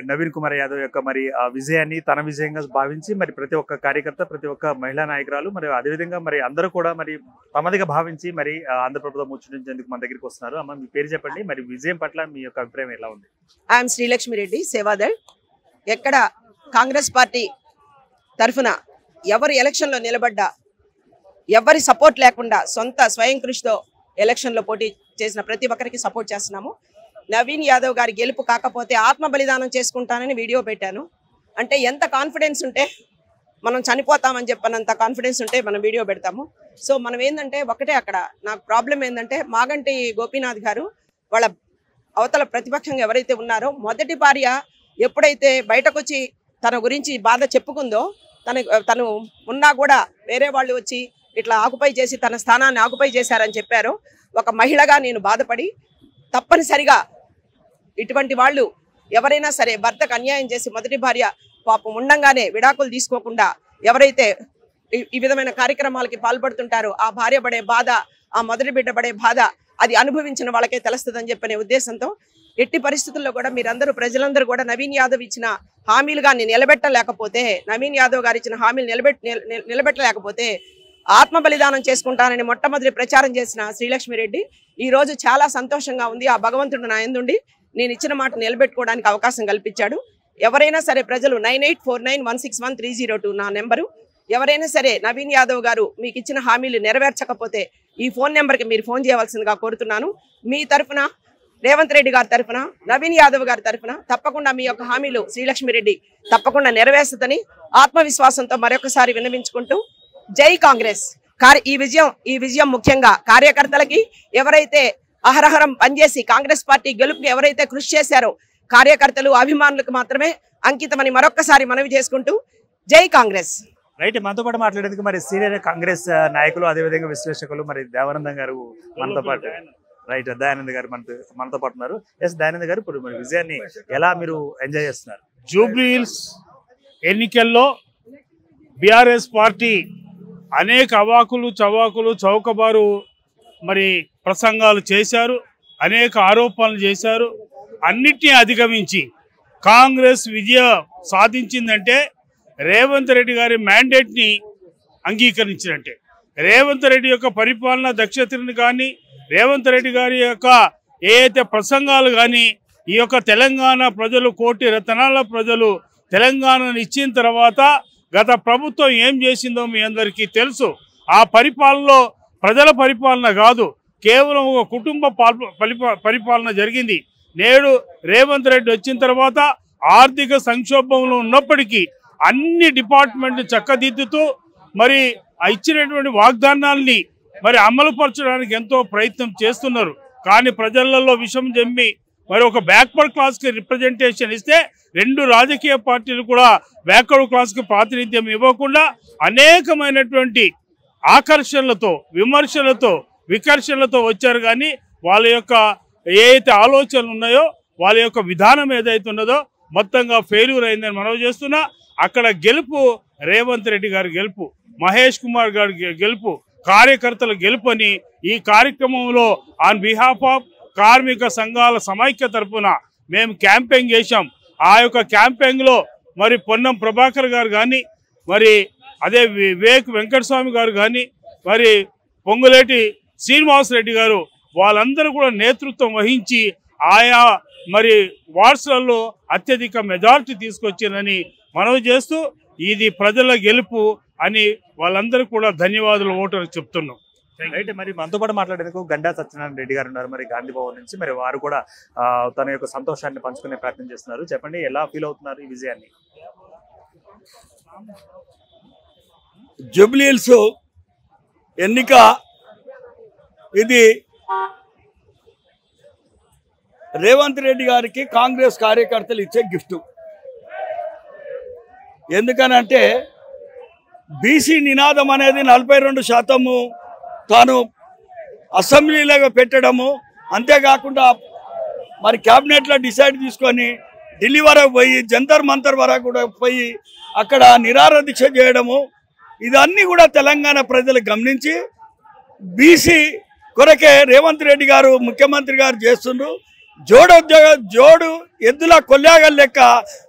నవీన్ కుమార్ యాదవ్ యొక్క మరి ఆ విజయాన్ని తన విజయంగా భావించి మరి ప్రతి ఒక్క కార్యకర్త, ప్రతి ఒక్క మహిళా నాయకురాలు మరి అదేవిధంగా మరి అందరూ కూడా మరి తమదిగా భావించి మరి ఆంధ్రప్రభుత్వం ముచ్చటించేందుకు మన దగ్గరికి వస్తున్నారు. అమ్మ, మీ పేరు చెప్పండి, మరి విజయం పట్ల మీ యొక్క అభిప్రాయం ఎలా ఉంది? ఐఎమ్ శ్రీలక్ష్మి రెడ్డి, సేవాదళ్. ఎక్కడ కాంగ్రెస్ పార్టీ తరఫున ఎవరు ఎలక్షన్లో నిలబడ్డా, ఎవరి సపోర్ట్ లేకుండా సొంత స్వయం కృషితో ఎలక్షన్లో పోటీ చేసిన ప్రతి ఒక్కరికి సపోర్ట్ చేస్తున్నాము. నవీన్ యాదవ్ గారి గెలుపు కాకపోతే ఆత్మ బలిదానం చేసుకుంటానని వీడియో పెట్టాను. అంటే ఎంత కాన్ఫిడెన్స్ ఉంటే మనం చనిపోతామని చెప్పనంత కాన్ఫిడెన్స్ ఉంటే మనం వీడియో పెడతాము. సో మనం ఏంటంటే ఒకటే, అక్కడ నాకు ప్రాబ్లం ఏంటంటే మాగంటి గోపీనాథ్ గారు వాళ్ళ అవతల ప్రతిపక్షంగా ఎవరైతే ఉన్నారో మొదటి భార్య ఎప్పుడైతే బయటకు వచ్చి తన గురించి బాధ చెప్పుకుందో, తను ఉన్నా కూడా వేరే వాళ్ళు వచ్చి ఇట్లా ఆకుపై చేసి తన స్థానాన్ని ఆకుపై చేశారని చెప్పారు. ఒక మహిళగా నేను బాధపడి తప్పనిసరిగా ఇటువంటి వాళ్ళు ఎవరైనా సరే భర్తకు అన్యాయం చేసి మొదటి భార్య పాపం ఉండంగానే విడాకులు తీసుకోకుండా ఎవరైతే ఈ విధమైన కార్యక్రమాలకి పాల్పడుతుంటారో ఆ భార్య పడే బాధ, ఆ మొదటి బిడ్డ పడే బాధ అది అనుభవించిన వాళ్ళకే తెలుస్తుందని చెప్పనే ఉద్దేశంతో ఎట్టి పరిస్థితుల్లో కూడా మీరందరూ ప్రజలందరూ కూడా నవీన్ యాదవ్ ఇచ్చిన హామీలుగా నిలబెట్టలేకపోతే, నవీన్ యాదవ్ గారు ఇచ్చిన హామీలు నిలబెట్టలేకపోతే ఆత్మ బలిదానం చేసుకుంటానని మొట్టమొదటి ప్రచారం చేసిన శ్రీలక్ష్మి రెడ్డి ఈ రోజు చాలా సంతోషంగా ఉంది. ఆ భగవంతుడు నా యందుండి నేను ఇచ్చిన మాట నిలబెట్టుకోవడానికి అవకాశం కల్పించాడు. ఎవరైనా సరే ప్రజలు 9849161302 నా నెంబరు. ఎవరైనా సరే నవీన్ యాదవ్ గారు మీకు ఇచ్చిన హామీలు నెరవేర్చకపోతే ఈ ఫోన్ నెంబర్కి మీరు ఫోన్ చేయవలసిందిగా కోరుతున్నాను. మీ తరఫున, రేవంత్ రెడ్డి గారి తరఫున, నవీన్ యాదవ్ గారి తరఫున తప్పకుండా మీ యొక్క హామీలు శ్రీలక్ష్మి రెడ్డి తప్పకుండా నెరవేరుస్తుందని ఆత్మవిశ్వాసంతో మరొకసారి విన్నవించుకుంటూ జై కాంగ్రెస్. ఈ విజయం ముఖ్యంగా కార్యకర్తలకి, ఎవరైతే అహరహరం పనిచేసి కాంగ్రెస్ పార్టీ గెలుపుకి ఎవరైతే కృషి చేశారో కార్యకర్తలు, అభిమానులకు మాత్రమే అంకితమని మరొక్కసారి మనవి చేసుకుంటూ జై కాంగ్రెస్. రైట్, మనతో పాటు మాట్లాడేందుకు మరి సీనియర్ కాంగ్రెస్ నాయకులు, అదేవిధంగా విశ్లేషకులు మరి దయానందం గారు మనతో పాటు, రైట్ దయానంద్ గారు మనతో పాటు ఉన్నారు. ఎస్ దయానంద్ గారు, ఇప్పుడు మరి విజయాన్ని ఎలా మీరు ఎంజాయ్ చేస్తున్నారు? జూబ్లీ హిల్స్ ఎన్నికల్లో బీఆర్ఎస్ పార్టీ అనేక అవాకులు చవాకులు చౌకబారు మరి ప్రసంగాలు చేశారు, అనేక ఆరోపణలు చేశారు. అన్నిటినీ అధిగమించి కాంగ్రెస్ విజయం సాధించిందంటే రేవంత్ రెడ్డి గారి మ్యాండేట్ని అంగీకరించినట్టే. రేవంత్ రెడ్డి యొక్క పరిపాలన దక్షతని కానీ, రేవంత్ రెడ్డి గారి యొక్క ఏదైతే ప్రసంగాలు కానీ, ఈ యొక్క తెలంగాణ ప్రజలు, కోటి రతనాల ప్రజలు తెలంగాణను ఇచ్చిన తర్వాత గత ప్రభుత్వం ఏం చేసిందో మీ అందరికీ తెలుసు. ఆ పరిపాలనలో ప్రజల పరిపాలన కాదు, కేవలం ఒక కుటుంబ పరిపాలన జరిగింది. నేడు రేవంత్ రెడ్డి వచ్చిన తర్వాత ఆర్థిక సంక్షోభంలో ఉన్నప్పటికీ అన్ని డిపార్ట్మెంట్లు చక్కదిద్దుతూ మరి ఇచ్చినటువంటి వాగ్దానాల్ని మరి అమలుపరచడానికి ఎంతో ప్రయత్నం చేస్తున్నారు. కానీ ప్రజలలో విషం జమ్మి మరి ఒక బ్యాక్వర్డ్ క్లాస్కి రిప్రజెంటేషన్ ఇస్తే రెండు రాజకీయ పార్టీలు కూడా బ్యాక్వర్డ్ క్లాస్కి ప్రాతినిధ్యం ఇవ్వకుండా అనేకమైనటువంటి ఆకర్షణలతో, విమర్శలతో, వికర్షణలతో వచ్చారు. కానీ వాళ్ళ యొక్క ఏదైతే ఆలోచనలు ఉన్నాయో, వాళ్ళ యొక్క విధానం ఏదైతే ఉన్నదో మొత్తంగా ఫెయిల్యూర్ అయిందని మనవి చేస్తున్నా. అక్కడ గెలుపు రేవంత్ రెడ్డి గారి గెలుపు, మహేష్ కుమార్ గారి గెలుపు, కార్యకర్తల గెలుపు అని ఈ కార్యక్రమంలో ఆన్ బిహాఫ్ ఆఫ్ కార్మిక సంఘాల సమైక్య తరఫున మేము క్యాంపెయిన్ చేశాం. ఆ యొక్క క్యాంపెయిన్లో మరి పొన్నం ప్రభాకర్ గారు కానీ, మరి అదే వివేక్ వెంకటస్వామి గారు కానీ, మరి పొంగులేటి శ్రీనివాసరెడ్డి గారు వాళ్ళందరూ కూడా నేతృత్వం వహించి ఆయా మరి వార్డ్స్లలో అత్యధిక మెజారిటీ తీసుకొచ్చిందని మనవి చేస్తూ ఇది ప్రజల గెలుపు అని వాళ్ళందరూ కూడా ధన్యవాదాలు ఓటర్లు చెప్తున్నాం. రైట్, మరి మనతో పాటు మాట్లాడేందుకు గండా సత్యనారాయణ రెడ్డి గారు ఉన్నారు, మరి గాంధీ భవన్ నుంచి. మరి వారు కూడా తన యొక్క సంతోషాన్ని పంచుకునే ప్రయత్నం చేస్తున్నారు. చెప్పండి, ఎలా ఫీల్ అవుతున్నారు ఈ విజయాన్ని? జూబ్లీ హిల్స్ ఎన్నిక ఇది రేవంత్ రెడ్డి గారికి కాంగ్రెస్ కార్యకర్తలు ఇచ్చే గిఫ్ట్. ఎందుకనంటే బీసీ నినాదం అనేది 42% తాను అసెంబ్లీలో పెట్టడము, అంతేకాకుండా మరి క్యాబినెట్లో డిసైడ్ తీసుకొని ఢిల్లీ వరకు పోయి జంతర్ మంతర్ వరకు కూడా పోయి అక్కడ నిరాహార దీక్ష చేయడము, ఇదన్నీ కూడా తెలంగాణ ప్రజలు గమనించి బీసీ కొరకే రేవంత్ రెడ్డి గారు ముఖ్యమంత్రి గారు చేస్తుండ్రు. జోడు ఎద్దుల కొల్లాగల్ లెక్క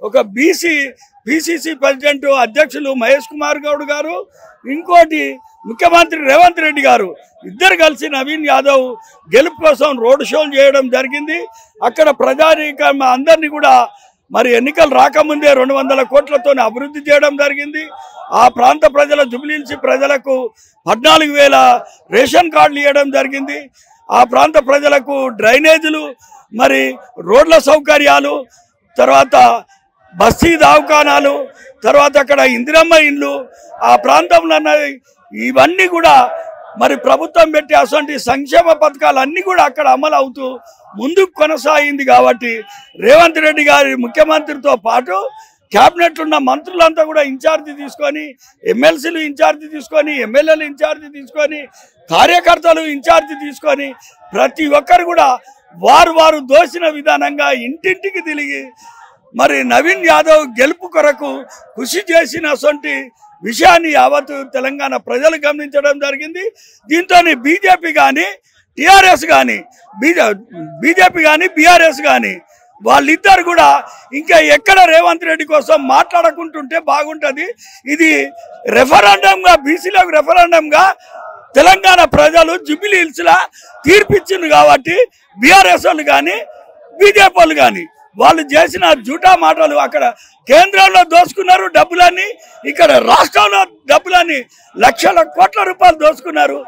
ఒక పిసిసి ప్రెసిడెంట్ అధ్యక్షులు మహేష్ కుమార్ గౌడ్ గారు, ఇంకోటి ముఖ్యమంత్రి రేవంత్ రెడ్డి గారు ఇద్దరు కలిసి నవీన్ యాదవ్ గెలుపు కోసం రోడ్ షోలు చేయడం జరిగింది. అక్కడ ప్రజానీకం అందరినీ కూడా మరి ఎన్నికలు రాకముందే 200 కోట్లతో అభివృద్ధి చేయడం జరిగింది. ఆ ప్రాంత ప్రజల జుబ్లీహిల్స్ ప్రజలకు 14,000 రేషన్ కార్డులు ఇవ్వడం జరిగింది. ఆ ప్రాంత ప్రజలకు డ్రైనేజీలు, మరి రోడ్ల సౌకర్యాలు, తర్వాత బస్తీ దవాఖానాలు, తర్వాత అక్కడ ఇందిరమ్మ ఇండ్లు, ఆ ప్రాంతంలో ఇవన్నీ కూడా మరి ప్రభుత్వం పెట్టి అటువంటి సంక్షేమ పథకాలు అన్నీ కూడా అక్కడ అమలు అవుతూ ముందుకు కొనసాగింది. కాబట్టి రేవంత్ రెడ్డి గారి ముఖ్యమంత్రితో పాటు క్యాబినెట్ ఉన్న మంత్రులంతా కూడా ఇన్ఛార్జి తీసుకొని, ఎమ్మెల్సీలు ఇన్ఛార్జి తీసుకొని, ఎమ్మెల్యేలు ఇన్ఛార్జి తీసుకొని, కార్యకర్తలు ఇన్ఛార్జి తీసుకొని ప్రతి ఒక్కరు కూడా వారు దోచిన విధానంగా ఇంటింటికి తిరిగి మరి నవీన్ యాదవ్ గెలుపు కొరకు కృషి చేసిన అసొంటి విషయాన్ని యావత్తు తెలంగాణ ప్రజలు గమనించడం జరిగింది. దీంతో బీజేపీ కానీ టీఆర్ఎస్ కానీ బీజేపీ కానీ బీఆర్ఎస్ కానీ వాళ్ళిద్దరు కూడా ఇంకా ఎక్కడ రేవంత్ రెడ్డి కోసం మాట్లాడుకుంటుంటే బాగుంటుంది. ఇది రెఫరెండంగా, బీసీలకు రెఫరెండంగా తెలంగాణ ప్రజలు జుబ్లీహిల్స్లా తీర్పిచ్చింది. కాబట్టి బీఆర్ఎస్ వాళ్ళు కానీ బీజేపీ వాళ్ళు కానీ వాళ్ళు చేసిన జూటా మాటలు, అక్కడ కేంద్రంలో దోచుకున్నారు డబ్బులన్నీ, ఇక్కడ రాష్ట్రంలో డబ్బులన్నీ లక్షల కోట్ల రూపాయలు దోచుకున్నారు.